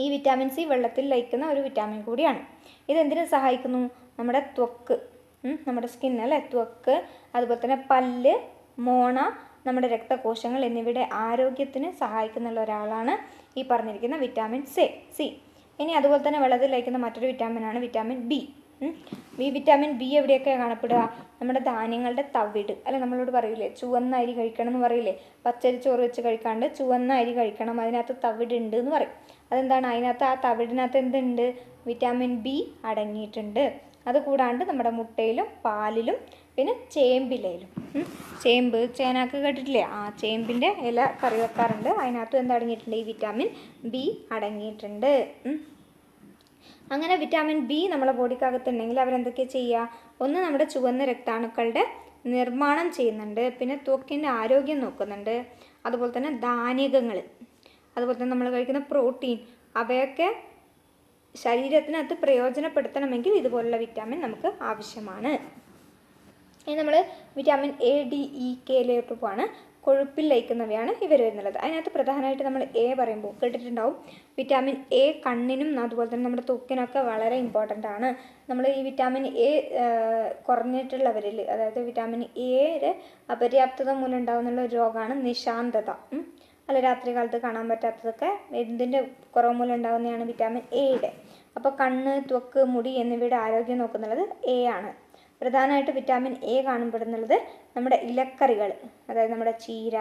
A: ഈ വിറ്റാമിൻ C വെള്ളത്തിൽ ലയിക്കുന്ന ഒരു വിറ്റാമിൻ കൂടിയാണ്. ഇതെന്തിനു സഹായിക്കുന്നു? നമ്മുടെ ത്വക്ക്, നമ്മുടെ സ്കിൻ അല്ലേ, ത്വക്ക്, അതുപോലെ തന്നെ പല്ല്, മോണ, നമ്മുടെ രക്തകോശങ്ങൾ എന്നിവയുടെ ആരോഗ്യത്തിന് സഹായിക്കുന്ന ഒരാളാണ് ഈ പറഞ്ഞിരിക്കുന്ന വിറ്റാമിൻ സി. ഇനി അതുപോലെ തന്നെ വെള്ളത്തിൽ ലയിക്കുന്ന മറ്റൊരു വിറ്റാമിനാണ് വിറ്റാമിൻ B. ഈ വിറ്റാമിൻ B എവിടെയൊക്കെയാണ് കാണപ്പെടുക? നമ്മുടെ ധാന്യങ്ങളുടെ തവിട് അല്ലെ, നമ്മളോട് പറയൂലേ ചുവന്ന അരി കഴിക്കണം എന്ന് പറയില്ലേ? പച്ചരി ചോറ് വെച്ച് കഴിക്കാണ്ട് ചുവന്ന അരി കഴിക്കണം, അതിനകത്ത് തവിടുണ്ട് എന്ന് പറയും. അതെന്താണ്? അതിനകത്ത് ആ തവിടിനകത്ത് എന്തുണ്ട്? വിറ്റാമിൻ B അടങ്ങിയിട്ടുണ്ട്. അതുകൂടാണ്ട് നമ്മുടെ മുട്ടയിലും പാലിലും പിന്നെ ചേമ്പിലയിലും, ചേനാക്ക് കേട്ടിട്ടില്ലേ? ആ ചേമ്പിൻ്റെ ഇല കറി വെക്കാറുണ്ട്, അതിനകത്തും എന്തടങ്ങിയിട്ടുണ്ട്? ഈ വിറ്റാമിൻ B അടങ്ങിയിട്ടുണ്ട്. അങ്ങനെ വിറ്റാമിൻ B നമ്മളെ ബോഡിക്കകത്തുണ്ടെങ്കിൽ അവരെന്തൊക്കെയാണ് ചെയ്യുക? ഒന്ന് നമ്മുടെ ചുവന്ന രക്താണുക്കളുടെ നിർമ്മാണം ചെയ്യുന്നുണ്ട്, പിന്നെ ത്വക്കിൻ്റെ ആരോഗ്യം നോക്കുന്നുണ്ട്, അതുപോലെ തന്നെ ധാന്യകങ്ങൾ, അതുപോലെ തന്നെ നമ്മൾ കഴിക്കുന്ന പ്രോട്ടീൻ, അവയൊക്കെ ശരീരത്തിനകത്ത് പ്രയോജനപ്പെടുത്തണമെങ്കിൽ ഇതുപോലുള്ള വിറ്റാമിൻ നമുക്ക് ആവശ്യമാണ്. ഇനി നമ്മൾ വിറ്റാമിൻ ADEKയിലോട്ട് പോവാണ്. കൊഴുപ്പിൽ ലയിക്കുന്നവയാണ് ഇവർ വരുന്നുള്ളത്. അതിനകത്ത് പ്രധാനമായിട്ട് നമ്മൾ പറയുമ്പോൾ കേട്ടിട്ടുണ്ടാവും. വിറ്റാമിൻ A കണ്ണിനും അതുപോലെ തന്നെ നമ്മുടെ ത്വക്കിനൊക്കെ വളരെ ഇമ്പോർട്ടൻ്റ് ആണ്. നമ്മൾ ഈ വിറ്റാമിൻ A കുറഞ്ഞിട്ടുള്ളവരിൽ, അതായത് വിറ്റാമിൻ എയുടെ അപര്യാപ്തത മൂലം ഉണ്ടാകുന്നുള്ള ഒരു രോഗമാണ് നിശാന്തത. അല്ല, രാത്രി കാലത്ത് കാണാൻ പറ്റാത്തതൊക്കെ എന്തിൻ്റെ കുറവ് മൂലം ഉണ്ടാകുന്നതാണ്? വിറ്റാമിൻ എയുടെ. അപ്പോൾ കണ്ണ്, ത്വക്ക്, മുടി എന്നിവയുടെ ആരോഗ്യം നോക്കുന്നുള്ളത് എ ആണ്. പ്രധാനമായിട്ട് വിറ്റാമിൻ എ കാണപ്പെടുന്നുള്ളത് നമ്മുടെ ഇലക്കറികൾ, അതായത് നമ്മുടെ ചീര,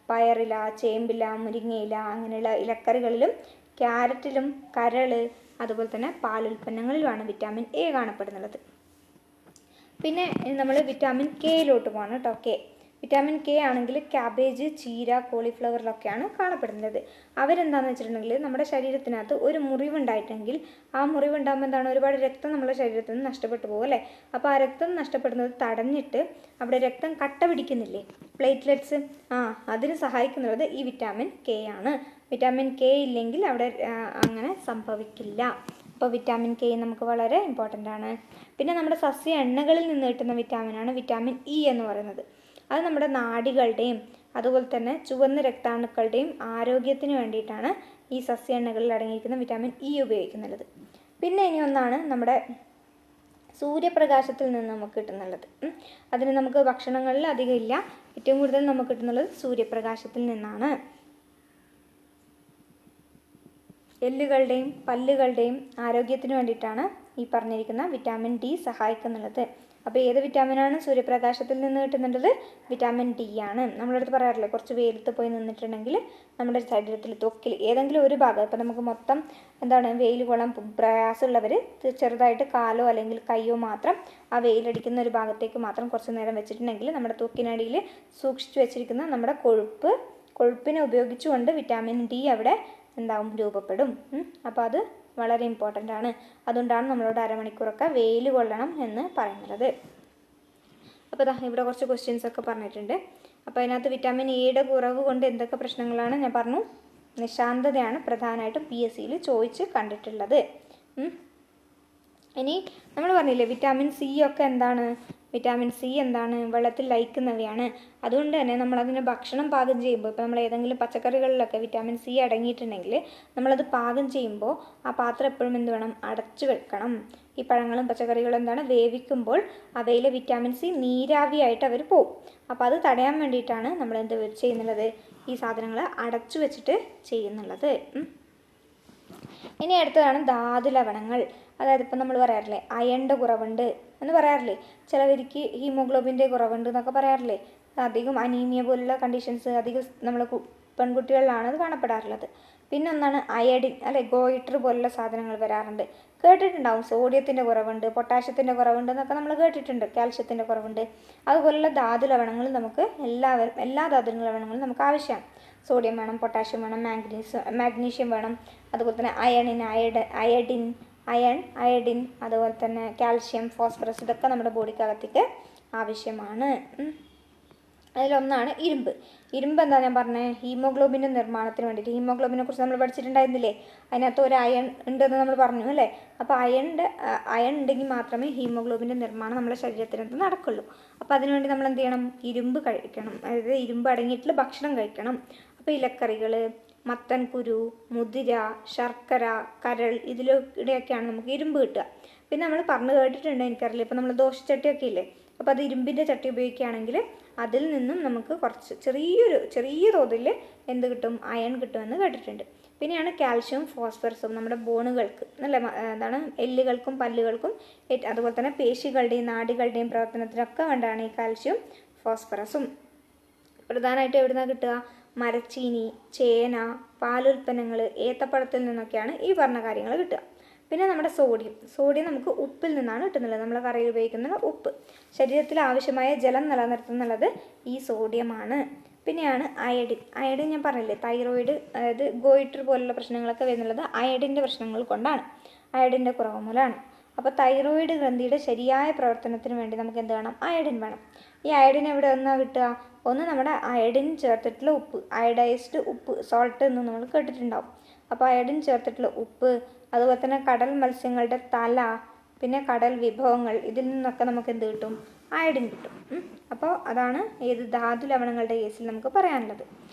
A: പയറില, ചേമ്പില, മുരിങ്ങയില അങ്ങനെയുള്ള ഇലക്കറികളിലും ക്യാരറ്റിലും കരൾ അതുപോലെ തന്നെ പാലുൽപ്പന്നങ്ങളിലുമാണ് വിറ്റാമിൻ എ കാണപ്പെടുന്നുള്ളത്. പിന്നെ നമ്മൾ വിറ്റാമിൻ കെയിലോട്ട് പോകണം കേട്ടോ. വിറ്റാമിൻ കെ ആണെങ്കിൽ ക്യാബേജ്, ചീര, കോളിഫ്ലവറിലൊക്കെയാണ് കാണപ്പെടുന്നത്. അവരെന്താണെന്ന് വെച്ചിട്ടുണ്ടെങ്കിൽ നമ്മുടെ ശരീരത്തിനകത്ത് ഒരു മുറിവുണ്ടായിട്ടെങ്കിൽ ആ മുറിവുണ്ടാകുമ്പോൾ എന്താണ്, ഒരുപാട് രക്തം നമ്മുടെ ശരീരത്തിൽ നിന്ന് നഷ്ടപ്പെട്ടു പോകും അല്ലേ. അപ്പോൾ ആ രക്തം നഷ്ടപ്പെടുന്നത് തടഞ്ഞിട്ട് അവിടെ രക്തം കട്ട പിടിക്കുന്നില്ലേ, പ്ലേറ്റ്ലെറ്റ്സ്, അതിന് സഹായിക്കുന്നത് ഈ വിറ്റാമിൻ കെ ആണ്. വിറ്റാമിൻ കെ ഇല്ലെങ്കിൽ അവിടെ അങ്ങനെ സംഭവിക്കില്ല. അപ്പോൾ വിറ്റാമിൻ കെ നമുക്ക് വളരെ ഇമ്പോർട്ടൻ്റ് ആണ്. പിന്നെ നമ്മുടെ സസ്യ എണ്ണകളിൽ നിന്ന് കിട്ടുന്ന വിറ്റാമിനാണ് വിറ്റാമിൻ ഇ എന്ന് പറയുന്നത്. അത് നമ്മുടെ നാഡികളുടെയും അതുപോലെ തന്നെ ചുവന്ന രക്താണുക്കളുടെയും ആരോഗ്യത്തിന് വേണ്ടിയിട്ടാണ് ഈ സസ്യ എണ്ണകളിൽ അടങ്ങിയിരിക്കുന്ന വിറ്റാമിൻ ഇ ഉപയോഗിക്കുന്നത്. പിന്നെ ഇനി ഒന്നാണ് നമ്മുടെ സൂര്യപ്രകാശത്തിൽ നിന്ന് നമുക്ക് കിട്ടുന്നുള്ളത്. അതിന് നമുക്ക് ഭക്ഷണങ്ങളിൽ അധികം ഇല്ല, ഏറ്റവും കൂടുതൽ നമുക്ക് കിട്ടുന്നുള്ളത് സൂര്യപ്രകാശത്തിൽ നിന്നാണ്. എല്ലുകളുടെയും പല്ലുകളുടെയും ആരോഗ്യത്തിന് വേണ്ടിയിട്ടാണ് ഈ പറഞ്ഞിരിക്കുന്ന വിറ്റാമിൻ ഡി സഹായിക്കുന്നുള്ളത്. അപ്പോൾ ഏത് വിറ്റാമിനാണ് സൂര്യപ്രകാശത്തിൽ നിന്ന് കിട്ടുന്നുള്ളത്? വിറ്റാമിൻ ഡി ആണ്. നമ്മളടുത്ത് പറയാറില്ലേ, കുറച്ച് വെയിലത്ത് പോയി നിന്നിട്ടുണ്ടെങ്കിൽ നമ്മുടെ ശരീരത്തിൽ ത്വക്കിൽ ഏതെങ്കിലും ഒരു ഭാഗം, ഇപ്പോൾ നമുക്ക് മൊത്തം വെയിൽ കൊള്ളാൻ പ്രയാസമുള്ളവർ ചെറുതായിട്ട് കാലോ അല്ലെങ്കിൽ കൈയോ മാത്രം ആ വെയിലടിക്കുന്ന ഒരു ഭാഗത്തേക്ക് മാത്രം കുറച്ച് നേരം വെച്ചിട്ടുണ്ടെങ്കിൽ നമ്മുടെ ത്വക്കിനടിയിൽ സൂക്ഷിച്ചു വെച്ചിരിക്കുന്ന നമ്മുടെ കൊഴുപ്പിനെ ഉപയോഗിച്ചുകൊണ്ട് വിറ്റാമിൻ ഡി അവിടെ രൂപപ്പെടും. അപ്പോൾ അത് വളരെ ഇമ്പോർട്ടൻ്റ് ആണ്. അതുകൊണ്ടാണ് നമ്മളോട് അരമണിക്കൂറൊക്കെ വെയിൽ കൊള്ളണം എന്ന് പറയുന്നത്. അപ്പോൾ ഇവിടെ കുറച്ച് ക്വസ്റ്റ്യൻസ് ഒക്കെ പറഞ്ഞിട്ടുണ്ട്. അപ്പോൾ അതിനകത്ത് വിറ്റാമിൻ എയുടെ കുറവ് കൊണ്ട് എന്തൊക്കെ പ്രശ്നങ്ങളാണ് ഞാൻ പറഞ്ഞു. നിശാന്തതയാണ് പ്രധാനമായിട്ടും PSCയിൽ ചോദിച്ച് കണ്ടിട്ടുള്ളത്. ഇനി നമ്മൾ പറഞ്ഞില്ലേ വിറ്റാമിൻ സി ഒക്കെ എന്താണ്, വിറ്റാമിൻ സി എന്താണ്, വെള്ളത്തിൽ ലയിക്കുന്നവയാണ്. അതുകൊണ്ട് തന്നെ നമ്മളതിന് ഭക്ഷണം പാകം ചെയ്യുമ്പോൾ, ഇപ്പോൾ നമ്മൾ ഏതെങ്കിലും പച്ചക്കറികളിലൊക്കെ വിറ്റാമിൻ സി അടങ്ങിയിട്ടുണ്ടെങ്കിൽ നമ്മളത് പാകം ചെയ്യുമ്പോൾ ആ പാത്രം എപ്പോഴും എന്ത് വേണം, അടച്ചു വെക്കണം. ഈ പഴങ്ങളും പച്ചക്കറികളും വേവിക്കുമ്പോൾ അവയിലെ വിറ്റാമിൻ സി നീരാവിയായിട്ട് അവർ പോവും. അപ്പോൾ അത് തടയാൻ വേണ്ടിയിട്ടാണ് നമ്മൾ എന്ത് ചെയ്യുന്നുള്ളത്, ഈ സാധനങ്ങൾ അടച്ചു വെച്ചിട്ട് ചെയ്യുന്നുള്ളത്. ഇനി അടുത്തതാണ് ധാതു ലവണങ്ങൾ. അതായത് ഇപ്പം നമ്മൾ പറയാറില്ലേ അയണിൻ്റെ കുറവുണ്ട് എന്ന് പറയാറില്ലേ, ചിലവർക്ക് ഹീമോഗ്ലോബിൻ്റെ കുറവുണ്ട് എന്നൊക്കെ പറയാറില്ലേ. അധികം അനീമിയ പോലുള്ള കണ്ടീഷൻസ് അധികം നമ്മൾ പെൺകുട്ടികളിലാണ് അത് കാണപ്പെടാറുള്ളത്. പിന്നെ ഒന്നാണ് അയഡിൻ അല്ലെ, ഗോയിറ്റർ പോലുള്ള സാധനങ്ങൾ വരാറുണ്ട്. കേട്ടിട്ടുണ്ടാവും സോഡിയത്തിൻ്റെ കുറവുണ്ട്, പൊട്ടാഷ്യത്തിൻ്റെ കുറവുണ്ട് എന്നൊക്കെ നമ്മൾ കേട്ടിട്ടുണ്ട്, കാൽഷ്യത്തിൻ്റെ കുറവുണ്ട്. അതുപോലുള്ള ധാതു ലവണങ്ങൾ നമുക്ക് എല്ലാ ധാതു ലവണങ്ങളും നമുക്ക് ആവശ്യമാണ്. സോഡിയം വേണം, പൊട്ടാഷ്യം വേണം, മാഗ്നീഷ്യം വേണം, അതുപോലെ തന്നെ അയഡിൻ അതുപോലെ തന്നെ കാൽഷ്യം, ഫോസ്ഫറസ്, ഇതൊക്കെ നമ്മുടെ ബോഡിക്കകത്തേക്ക് ആവശ്യമാണ്. അതിലൊന്നാണ് ഇരുമ്പ്. എന്താ ഞാൻ പറഞ്ഞത്, ഹീമോഗ്ലോബിൻ്റെ നിർമ്മാണത്തിന് വേണ്ടിയിട്ട്. ഹീമോഗ്ലോബിനെ കുറിച്ച് നമ്മൾ പഠിച്ചിട്ടുണ്ടായിരുന്നില്ലേ, അതിനകത്ത് ഒരു അയൺ ഉണ്ടെന്ന് നമ്മൾ പറഞ്ഞു അല്ലേ. അപ്പോൾ അയൺ ഉണ്ടെങ്കിൽ മാത്രമേ ഹീമോഗ്ലോബിൻ്റെ നിർമ്മാണം നമ്മുടെ ശരീരത്തിനകത്ത് നടക്കുള്ളൂ. അപ്പോൾ അതിനുവേണ്ടി നമ്മൾ എന്ത് ചെയ്യണം, ഇരുമ്പ് കഴിക്കണം, അതായത് ഇരുമ്പ് അടങ്ങിയിട്ടുള്ള ഭക്ഷണം കഴിക്കണം. അപ്പോൾ ഇലക്കറികൾ, മത്തൻ കുരു, മുതിര, ശർക്കര, കരൾ, ഇതിലൂടെയൊക്കെയാണ് നമുക്ക് ഇരുമ്പ് കിട്ടുക. പിന്നെ നമ്മൾ പറഞ്ഞു കേട്ടിട്ടുണ്ട്, എനിക്കറിയില്ല, ഇപ്പോൾ നമ്മൾ ദോശച്ചട്ടിയൊക്കെ ഇല്ലേ, അപ്പോൾ അത് ഇരുമ്പിൻ്റെ ചട്ടി ഉപയോഗിക്കുകയാണെങ്കിൽ അതിൽ നിന്നും നമുക്ക് കുറച്ച് ചെറിയ തോതിൽ എന്ത് കിട്ടും, അയൺ കിട്ടുമെന്ന് കേട്ടിട്ടുണ്ട്. പിന്നെയാണ് കാൽഷ്യവും ഫോസ്ഫറസും നമ്മുടെ ബോണുകൾക്ക് അല്ല എല്ലുകൾക്കും പല്ലുകൾക്കും അതുപോലെ തന്നെ പേശികളുടെയും നാഡികളുടെയും പ്രവർത്തനത്തിനൊക്കെ വേണ്ടാണ് ഈ കാൽഷ്യവും ഫോസ്ഫറസും. പ്രധാനമായിട്ട് എവിടെ നിന്നാണ് കിട്ടുക, മരച്ചീനി, ചേന, പാലുൽപ്പന്നങ്ങൾ, ഏത്തപ്പഴത്തിൽ നിന്നൊക്കെയാണ് ഈ പറഞ്ഞ കാര്യങ്ങൾ കിട്ടുക. പിന്നെ നമ്മുടെ സോഡിയം നമുക്ക് ഉപ്പിൽ നിന്നാണ് കിട്ടുന്നത്. നമ്മൾ കറിയിൽ ഉപയോഗിക്കുന്ന ഉപ്പ്. ശരീരത്തിൽ ആവശ്യമായ ജലം നിലനിർത്തുന്നുള്ളത് ഈ സോഡിയമാണ്. പിന്നെയാണ് അയഡിൻ ഞാൻ പറഞ്ഞില്ലേ, തൈറോയിഡ് അതായത് ഗോയിറ്റർ പോലുള്ള പ്രശ്നങ്ങളൊക്കെ വരുന്നുള്ളത് അയഡിൻ്റെ പ്രശ്നങ്ങൾ കൊണ്ടാണ്, അയഡിൻ്റെ കുറവ് മൂലമാണ്. അപ്പോൾ തൈറോയിഡ് ഗ്രന്ഥിയുടെ ശരിയായ പ്രവർത്തനത്തിന് വേണ്ടി നമുക്ക് എന്ത് വേണം, അയഡിൻ വേണം. ഈ അയഡിൻ എവിടെ നിന്നാണ് കിട്ടുക, ഒന്ന് നമ്മുടെ അയഡിൻ ചേർത്തിട്ടുള്ള ഉപ്പ്, അയഡൈസ്ഡ് ഉപ്പ്, സോൾട്ട് എന്ന് നമ്മൾ കേട്ടിട്ടുണ്ടാവും. അപ്പോൾ അയഡിൻ ചേർത്തിട്ടുള്ള ഉപ്പ്, അതുപോലെ തന്നെ കടൽ മത്സ്യങ്ങളുടെ തല, പിന്നെ കടൽ വിഭവങ്ങൾ, ഇതിൽ നിന്നൊക്കെ നമുക്ക് എന്ത് കിട്ടും, അയഡിൻ കിട്ടും. അപ്പോൾ അതാണ് ഏത് ധാതു ലവണങ്ങളുടെ കേസിൽ നമുക്ക് പറയാനുള്ളത്.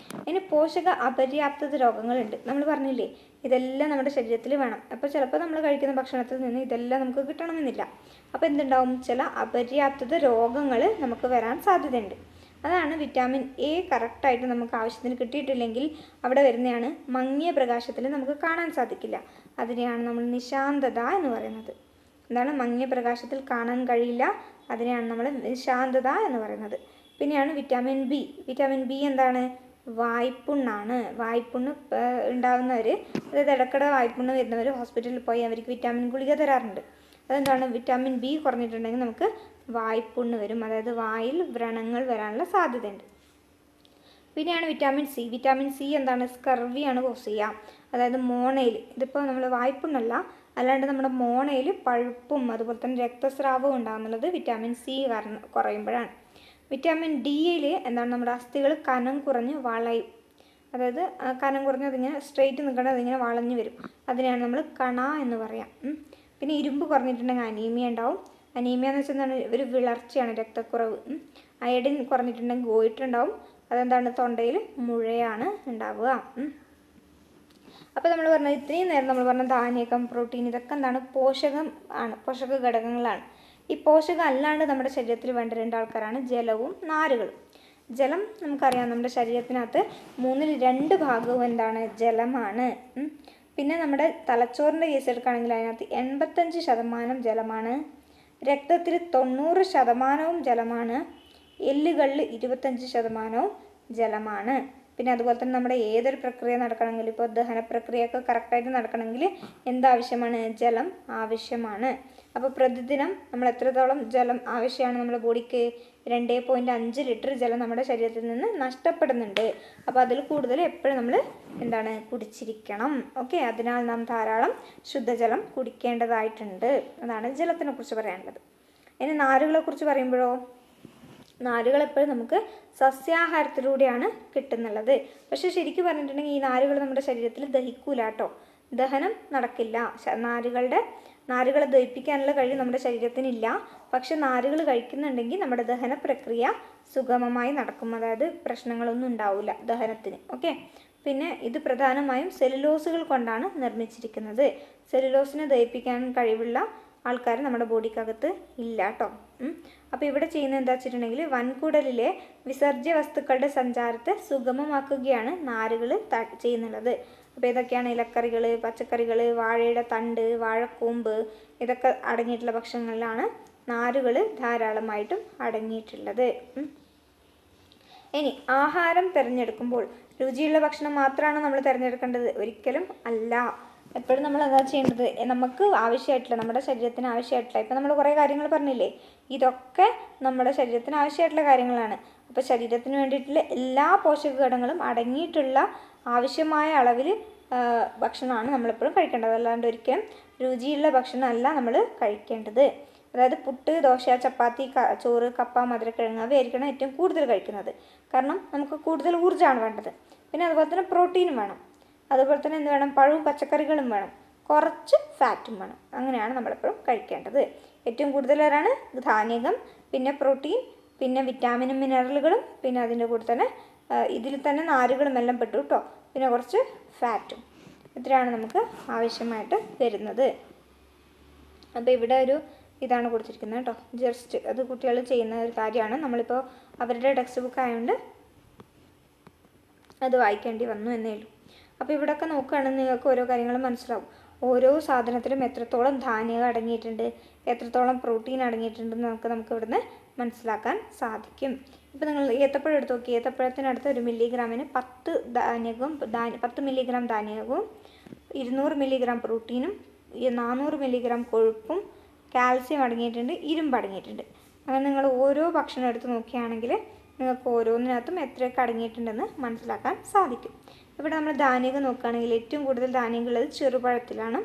A: ഇനി പോഷക അപര്യാപ്തത രോഗങ്ങളുണ്ട്. നമ്മൾ പറഞ്ഞില്ലേ ഇതെല്ലാം നമ്മുടെ ശരീരത്തിൽ വേണം. അപ്പോൾ ചിലപ്പോൾ നമ്മൾ കഴിക്കുന്ന ഭക്ഷണത്തിൽ നിന്ന് ഇതെല്ലാം നമുക്ക് കിട്ടണമെന്നില്ല. അപ്പോൾ എന്തുണ്ടാവും, ചില അപര്യാപ്തത രോഗങ്ങൾ നമുക്ക് വരാൻ സാധ്യതയുണ്ട്. അതാണ് വിറ്റാമിൻ എ കറക്റ്റായിട്ട് നമുക്ക് ആവശ്യത്തിന് കിട്ടിയിട്ടില്ലെങ്കിൽ അവിടെ വരുന്നതാണ് മങ്ങിയ പ്രകാശത്തിൽ നമുക്ക് കാണാൻ സാധിക്കില്ല. അതിനെയാണ് നമ്മൾ നിശാന്തത എന്ന് പറയുന്നത്. എന്താണ്? മങ്ങിയ പ്രകാശത്തിൽ കാണാൻ കഴിയില്ല, അതിനെയാണ് നമ്മൾ നിശാന്തത എന്ന് പറയുന്നത്. പിന്നെയാണ് വിറ്റാമിൻ ബി. വിറ്റാമിൻ ബി എന്താണ്? വായ്പുണ്ണാണ്. വായ്പുണ്ണ് ഉണ്ടാകുന്നവർ, അതായത് ഇടയ്ക്കിടെ വായ്പുണ്ണ് വരുന്നവർ ഹോസ്പിറ്റലിൽ പോയി അവർക്ക് വിറ്റാമിൻ ഗുളിക തരാറുണ്ട്. അതെന്താണ്? വിറ്റാമിൻ ബി കുറഞ്ഞിട്ടുണ്ടെങ്കിൽ നമുക്ക് വായ്പുണ്ണ് വരും, അതായത് വായിൽ വ്രണങ്ങൾ വരാനുള്ള സാധ്യതയുണ്ട്. പിന്നെയാണ് വിറ്റാമിൻ സി. വിറ്റാമിൻ സി എന്താണ്? സ്കർവിയാണ് കോസ് ചെയ്യുക, അതായത് മോണയിൽ, ഇതിപ്പോൾ നമ്മൾ വായ്പുണ്ണല്ല, അല്ലാണ്ട് നമ്മുടെ മോണയിൽ പഴുപ്പും അതുപോലെ തന്നെ രക്തസ്രാവവും ഉണ്ടാകുന്നുള്ളത് വിറ്റാമിൻ സി കാരണം കുറയുമ്പോഴാണ്. വിറ്റാമിൻ ഡിയിൽ എന്താണ്? നമ്മുടെ അസ്ഥികൾ കനം കുറഞ്ഞ് വളയും, അതായത് കനം കുറഞ്ഞ് അതിങ്ങനെ സ്ട്രെയിറ്റ് നിൽക്കേണ്ടത് അതിങ്ങനെ വളഞ്ഞു വരും, അതിനെയാണ് നമ്മൾ കണ എന്ന് പറയാം. പിന്നെ ഇരുമ്പ് കുറഞ്ഞിട്ടുണ്ടെങ്കിൽ അനീമിയ ഉണ്ടാവും. അനീമിയ എന്ന് വെച്ചാൽ എന്താണ്? ഒരു വിളർച്ചയാണ്, രക്തക്കുറവ്. അയഡിൻ കുറഞ്ഞിട്ടുണ്ടെങ്കിൽ ഗോയിറ്റുണ്ടാവും, അതെന്താണ്? തൊണ്ടയിൽ മുഴയാണ് ഉണ്ടാവുക. അപ്പോൾ നമ്മൾ പറഞ്ഞത് ഇത്രയും നേരം നമ്മൾ പറഞ്ഞ ധാന്യകം, പ്രോട്ടീൻ, ഇതൊക്കെ എന്താണ്? പോഷകം ആണ്, പോഷക ഘടകങ്ങളാണ്. ഈ പോഷകം അല്ലാണ്ട് നമ്മുടെ ശരീരത്തിൽ വേണ്ട രണ്ടാൾക്കാരാണ് ജലവും നാരുകളും. ജലം നമുക്കറിയാം, നമ്മുടെ ശരീരത്തിനകത്ത് 2/3 ഭാഗവും എന്താണ്? ജലമാണ്. പിന്നെ നമ്മുടെ തലച്ചോറിൻ്റെ കേസ് എടുക്കുകയാണെങ്കിൽ അതിനകത്ത് 85% ജലമാണ്, രക്തത്തിൽ 90% ജലമാണ്, എല്ലുകളിൽ 25% ജലമാണ്. പിന്നെ അതുപോലെ തന്നെ നമ്മുടെ ഏതൊരു പ്രക്രിയ നടക്കണമെങ്കിൽ, ഇപ്പോൾ ദഹന പ്രക്രിയയൊക്കെ കറക്റ്റായിട്ട് നടക്കണമെങ്കിൽ എന്താവശ്യമാണ്? ജലം ആവശ്യമാണ്. അപ്പോൾ പ്രതിദിനം നമ്മൾ എത്രത്തോളം ജലം ആവശ്യമാണ് നമ്മുടെ ബോഡിക്ക്? 2.5 ലിറ്റർ ജലം നമ്മുടെ ശരീരത്തിൽ നിന്ന് നഷ്ടപ്പെടുന്നുണ്ട്. അപ്പോൾ അതിൽ കൂടുതൽ എപ്പോഴും നമ്മൾ എന്താണ്? കുടിച്ചിരിക്കണം. ഓക്കെ, അതിനാൽ നാം ധാരാളം ശുദ്ധജലം കുടിക്കേണ്ടതായിട്ടുണ്ട്. അതാണ് ജലത്തിനെ കുറിച്ച് പറയാനുള്ളത്. ഇനി നാരുകളെ കുറിച്ച് പറയുമ്പോഴോ, നാരുകൾ എപ്പോഴും നമുക്ക് സസ്യാഹാരത്തിലൂടെയാണ് കിട്ടുന്നുള്ളത്. പക്ഷെ ശരിക്കും പറഞ്ഞിട്ടുണ്ടെങ്കിൽ ഈ നാരുകൾ നമ്മുടെ ശരീരത്തിൽ ദഹിക്കൂല കേട്ടോ, ദഹനം നടക്കില്ല. നാരുകളെ ദഹിപ്പിക്കാനുള്ള കഴിവ് നമ്മുടെ ശരീരത്തിനില്ല. പക്ഷെ നാരുകൾ കഴിക്കുന്നുണ്ടെങ്കിൽ നമ്മുടെ ദഹന പ്രക്രിയ സുഗമമായി നടക്കും, അതായത് പ്രശ്നങ്ങളൊന്നും ഉണ്ടാവില്ല ദഹനത്തിന്. ഓക്കെ, പിന്നെ ഇത് പ്രധാനമായും സെല്ലുലോസുകൾ കൊണ്ടാണ് നിർമ്മിച്ചിരിക്കുന്നത്. സെല്ലുലോസിനെ ദഹിപ്പിക്കാൻ കഴിവുള്ള ആൾക്കാർ നമ്മുടെ ബോഡിക്കകത്ത് ഇല്ല കേട്ടോ. അപ്പോൾ ഇവിടെ ചെയ്യുന്നത് എന്താ വെച്ചിട്ടുണ്ടെങ്കിൽ വൻകുടലിലെ വിസർജ്യ വസ്തുക്കളുടെ സഞ്ചാരത്തെ സുഗമമാക്കുകയാണ് നാരുകൾ ചെയ്യുന്നുള്ളത്. അപ്പോൾ ഇതൊക്കെയാണ് ഇലക്കറികൾ, പച്ചക്കറികൾ, വാഴയുടെ തണ്ട്, വാഴക്കൂമ്പ്, ഇതൊക്കെ അടങ്ങിയിട്ടുള്ള ഭക്ഷണങ്ങളിലാണ് നാരുകൾ ധാരാളമായിട്ടും അടങ്ങിയിട്ടുള്ളത്. ഇനി ആഹാരം തിരഞ്ഞെടുക്കുമ്പോൾ രുചിയുള്ള ഭക്ഷണം മാത്രമാണ് നമ്മൾ തിരഞ്ഞെടുക്കേണ്ടത്? ഒരിക്കലും അല്ല. എപ്പോഴും നമ്മൾ എന്താ ചെയ്യേണ്ടത്? നമുക്ക് ആവശ്യമായിട്ടുള്ള, നമ്മുടെ ശരീരത്തിന് ആവശ്യമായിട്ടുള്ള, ഇപ്പം നമ്മൾ കുറേ കാര്യങ്ങൾ പറഞ്ഞില്ലേ, ഇതൊക്കെ നമ്മുടെ ശരീരത്തിന് ആവശ്യമായിട്ടുള്ള കാര്യങ്ങളാണ്. അപ്പോൾ ശരീരത്തിന് വേണ്ടിയിട്ടുള്ള എല്ലാ പോഷക ഘടകങ്ങളും അടങ്ങിയിട്ടുള്ള ആവശ്യമായ അളവിൽ ഭക്ഷണമാണ് നമ്മളെപ്പോഴും കഴിക്കേണ്ടത്. അല്ലാണ്ട് ഒരിക്കലും രുചിയുള്ള ഭക്ഷണമല്ല നമ്മൾ കഴിക്കേണ്ടത്. അതായത് പുട്ട്, ദോശ, ചപ്പാത്തി, ചോറ്, കപ്പ, മധുരക്കിഴങ്ങ് അവയായിരിക്കണം ഏറ്റവും കൂടുതൽ കഴിക്കുന്നത്. കാരണം നമുക്ക് കൂടുതൽ ഊർജ്ജമാണ് വേണ്ടത്. പിന്നെ അതുപോലെ തന്നെ പ്രോട്ടീനും വേണം, അതുപോലെ തന്നെ എന്ത് വേണം? പഴവും പച്ചക്കറികളും വേണം, കുറച്ച് ഫാറ്റും വേണം. അങ്ങനെയാണ് നമ്മളെപ്പോഴും കഴിക്കേണ്ടത്. ഏറ്റവും കൂടുതലാണ് ധാന്യകം, പിന്നെ പ്രോട്ടീൻ, പിന്നെ വിറ്റാമിനും മിനറലുകളും, പിന്നെ അതിൻ്റെ കൂടെ തന്നെ ഇതിൽ തന്നെ നാരുകളും എല്ലാം പെട്ടു കേട്ടോ, പിന്നെ കുറച്ച് ഫാറ്റും. ഇത്രയാണ് നമുക്ക് ആവശ്യമായിട്ട് വരുന്നത്. അപ്പോൾ ഇവിടെ ഒരു ഇതാണ് കൊടുത്തിരിക്കുന്നത് കേട്ടോ, ജസ്റ്റ് അത് കുട്ടികൾ ചെയ്യുന്ന ഒരു കാര്യമാണ്. നമ്മളിപ്പോൾ അവരുടെ ടെക്സ്റ്റ് ബുക്ക് ആയതുകൊണ്ട് അത് വായിക്കേണ്ടി വന്നു എന്നേ ഉള്ളൂ. അപ്പോൾ ഇവിടെയൊക്കെ നോക്കുകയാണെങ്കിൽ നിങ്ങൾക്ക് ഓരോ കാര്യങ്ങളും മനസ്സിലാവും. ഓരോ സാധനത്തിലും എത്രത്തോളം ധാന്യം അടങ്ങിയിട്ടുണ്ട്, എത്രത്തോളം പ്രോട്ടീൻ അടങ്ങിയിട്ടുണ്ടെന്ന് നമുക്ക് ഇവിടുന്ന് മനസ്സിലാക്കാൻ സാധിക്കും. ഇപ്പോൾ നിങ്ങൾ ഏത്തപ്പഴം എടുത്ത് നോക്കി, ഏത്തപ്പഴത്തിനടുത്ത് 1 മില്ലിഗ്രാമിന് 10 മില്ലിഗ്രാം ധാന്യവും 200 മില്ലിഗ്രാം പ്രോട്ടീനും 400 മില്ലിഗ്രാം കൊഴുപ്പും കാൽസ്യം അടങ്ങിയിട്ടുണ്ട്, ഇരുമ്പ് അടങ്ങിയിട്ടുണ്ട്. അങ്ങനെ നിങ്ങൾ ഓരോ ഭക്ഷണം എടുത്ത് നോക്കുകയാണെങ്കിൽ നിങ്ങൾക്ക് ഓരോന്നിനകത്തും എത്രയൊക്കെ അടങ്ങിയിട്ടുണ്ടെന്ന് മനസ്സിലാക്കാൻ സാധിക്കും. ഇവിടെ നമ്മൾ ധാന്യങ്ങൾ നോക്കുകയാണെങ്കിൽ ഏറ്റവും കൂടുതൽ ധാന്യങ്ങളുള്ളത് ചെറുപഴത്തിലാണ്,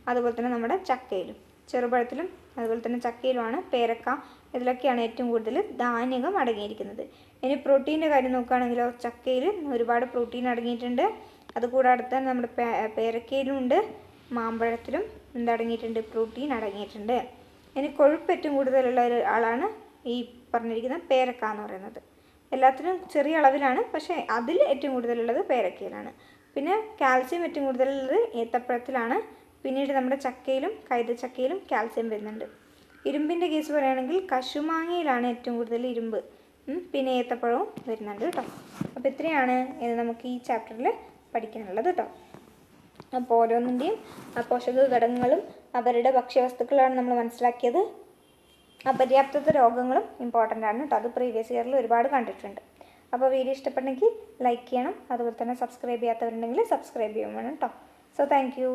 A: അതുപോലെ തന്നെ നമ്മുടെ ചക്കയിലും. ചെറുപഴത്തിലും അതുപോലെ തന്നെ ചക്കയിലുമാണ്. പേരക്ക, ഇതിലൊക്കെയാണ് ഏറ്റവും കൂടുതൽ ധാന്യകം അടങ്ങിയിരിക്കുന്നത്. ഇനി പ്രോട്ടീൻ്റെ കാര്യം നോക്കുകയാണെങ്കിലോ, ചക്കയിൽ ഒരുപാട് പ്രോട്ടീൻ അടങ്ങിയിട്ടുണ്ട്. അതുകൂടാതെ തന്നെ നമ്മുടെ പേരക്കയിലും ഉണ്ട്, മാമ്പഴത്തിലും എന്തടങ്ങിയിട്ടുണ്ട്? പ്രോട്ടീൻ അടങ്ങിയിട്ടുണ്ട്. ഇനി കൊഴുപ്പ് ഏറ്റവും കൂടുതലുള്ള ആളാണ് ഈ പറഞ്ഞിരിക്കുന്ന പേരക്ക എന്ന് പറയുന്നത്. എല്ലാത്തിനും ചെറിയ അളവിലാണ്, പക്ഷേ അതിൽ ഏറ്റവും കൂടുതലുള്ളത് പേരക്കയിലാണ്. പിന്നെ കാൽസ്യം ഏറ്റവും കൂടുതലുള്ളത് ഏത്തപ്പഴത്തിലാണ്. പിന്നീട് നമ്മുടെ ചക്കയിലും കൈതച്ചക്കയിലും കാൽസ്യം വരുന്നുണ്ട്. ഇരുമ്പിൻ്റെ കേസ് പറയുകയാണെങ്കിൽ കശുമാങ്ങയിലാണ് ഏറ്റവും കൂടുതൽ ഇരുമ്പ്, പിന്നെ ഏത്തപ്പഴവും വരുന്നുണ്ട് കേട്ടോ. അപ്പോൾ ഇത്രയാണ് നമുക്ക് ഈ ചാപ്റ്ററിൽ പഠിക്കാനുള്ളത് കേട്ടോ. അപ്പോൾ ഓരോന്നിൻ്റെയും പോഷക ഘടകങ്ങളും അവരുടെ ഭക്ഷ്യവസ്തുക്കളാണ് നമ്മൾ മനസ്സിലാക്കിയത്. അപര്യാപ്തത രോഗങ്ങളും ഇമ്പോർട്ടൻ്റ് ആണ് കേട്ടോ. അത് പ്രീവിയസ് ഇയറിൽ ഒരുപാട് കണ്ടിട്ടുണ്ട്. അപ്പോൾ വീഡിയോ ഇഷ്ടപ്പെട്ടെങ്കിൽ ലൈക്ക് ചെയ്യണം. അതുപോലെ തന്നെ സബ്സ്ക്രൈബ് ചെയ്യാത്തവരുണ്ടെങ്കിൽ സബ്സ്ക്രൈബ് ചെയ്യും വേണം കേട്ടോ. So thank you.